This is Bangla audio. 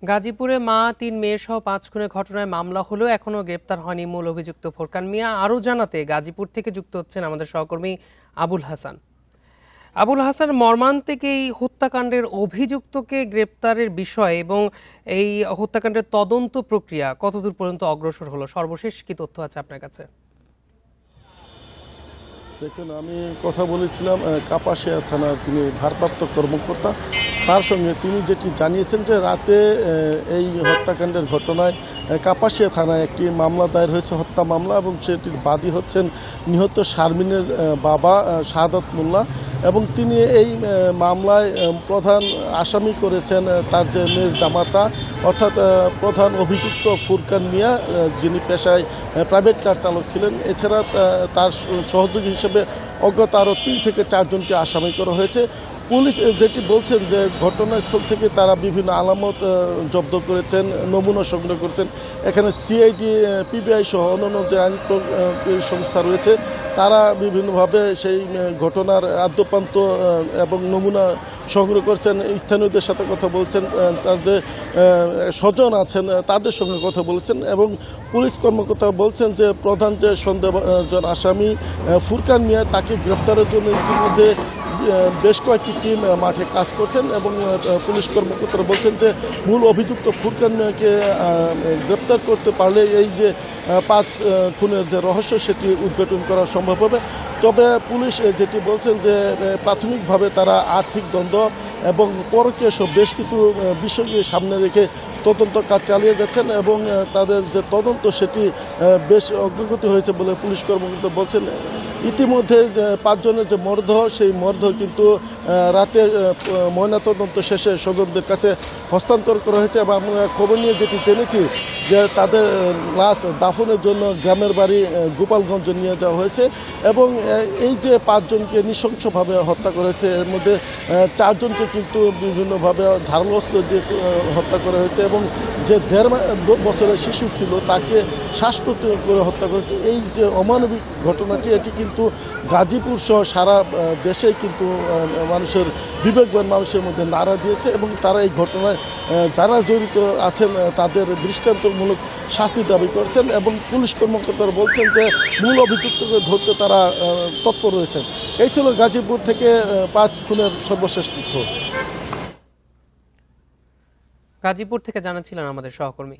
গাজীপুরে মা ৩ মেয়েসহ ৫ খুনের ঘটনায় মামলা হলেও এখনো গ্রেপ্তার হয়নি মূল অভিযুক্ত ফোরকান মিয়া। আরও জানাতে গাজীপুর থেকে যুক্ত হচ্ছেন আমাদের সহকর্মী আবুল হাসান। আবুল হাসান, মর্মান্তিক এই হত্যাকাণ্ডের অভিযুক্তকে গ্রেপ্তারের বিষয় এবং এই হত্যাকাণ্ডের তদন্ত প্রক্রিয়া কতদূর পর্যন্ত অগ্রসর হলো, সর্বশেষ কি তথ্য আছে আপনার কাছে? দেখুন, আমি কথা বলেছিলাম কাপাসিয়া থানার যিনি ভারপ্রাপ্ত কর্মকর্তা, তার সঙ্গে তিনি যেটি জানিয়েছেন যে রাতে এই হত্যাকাণ্ডের ঘটনায় কাপাসিয়া থানায় একটি মামলা দায়ের হয়েছে, হত্যা মামলা, এবং সেটির বাদী হচ্ছেন নিহত শারমিনের বাবা শাহাদাত মোল্লা, এবং তিনি এই মামলায় প্রধান আসামি করেছেন তার যে মেয়ের জামাতা, অর্থাৎ প্রধান অভিযুক্ত ফুরকান মিয়া, যিনি পেশায় প্রাইভেট কার চালক ছিলেন। এছাড়া তার সহযোগী হিসেবে অজ্ঞাত আরও ৩ থেকে ৪ জনকে আসামি করা হয়েছে। পুলিশ যেটি বলছেন যে ঘটনাস্থল থেকে তারা বিভিন্ন আলামত জব্দ করেছেন, নমুনা সংগ্রহ করেছেন। এখানে সিআইডি, পিবিআই সহ অন্যান্য যে আইন সংস্থা রয়েছে তারা বিভিন্নভাবে সেই ঘটনার আদ্যপ্রান্ত এবং নমুনা সংগ্রহ করছেন। স্থানীয়দের সাথে কথা বলছেন, তাদের স্বজন আছেন তাদের সঙ্গে কথা বলেছেন, এবং পুলিশ কর্মকর্তা বলছেন যে প্রধান যে সন্দেহজন আসামি ফুরকান মিয়া, তাকে গ্রেপ্তারের জন্য ইতিমধ্যে বেশ কয়েকটি টিম মাঠে কাজ করছেন, এবং পুলিশ কর্মকর্তারা বলছেন যে মূল অভিযুক্ত ফুরকান মিয়াকে গ্রেপ্তার করতে পারলে এই যে 5 খুনের যে রহস্য সেটি উদ্ঘাটন করা সম্ভব হবে। তবে পুলিশ যেটি বলছেন যে প্রাথমিকভাবে তারা আর্থিক দ্বন্দ্ব এবং পরকীয় সব বেশ কিছু বিষয়কে সামনে রেখে তদন্ত কাজ চালিয়ে যাচ্ছেন, এবং তাদের যে তদন্ত সেটি বেশ অগ্রগতি হয়েছে বলে পুলিশ কর্মকর্তা বলছেন। ইতিমধ্যে 5 জনের যে মরদেহ, সেই মরদেহ কিন্তু রাতে ময়নাতদন্ত শেষে স্বজনদের কাছে হস্তান্তর করা হয়েছে, এবং আমরা খবর নিয়ে যেটি জেনেছি যে তাদের লাশ দাফনের জন্য গ্রামের বাড়ি গোপালগঞ্জ নিয়ে যাওয়া হয়েছে, এবং এই যে 5 জনকে নৃশংসভাবে হত্যা করেছে, এর মধ্যে 4 জনকে কিন্তু বিভিন্নভাবে ধারালো অস্ত্র দিয়ে হত্যা করা হয়েছে, এবং যে 1.5 বছরের শিশু ছিল তাকে শ্বাসরোধ করে হত্যা করেছে। এই যে অমানবিক ঘটনাটি, এটি কিন্তু গাজীপুর সহ সারা দেশেই কিন্তু মানুষের বিবেকবান মানুষের মধ্যে নাড়া দিয়েছে, এবং তারা এই ঘটনায় যারা জড়িত আছেন তাদের দৃষ্টান্তমূলক শাস্তি দাবি করছেন, এবং পুলিশ কর্মকর্তারা বলছেন যে মূল অভিযুক্তকে ধরতে তারা তৎপর রয়েছেন। এই ছিল গাজীপুর থেকে 5 খুনের সর্বশেষ তথ্য। গাজীপুর থেকে জানাচ্ছিলেন আমাদের সহকর্মী।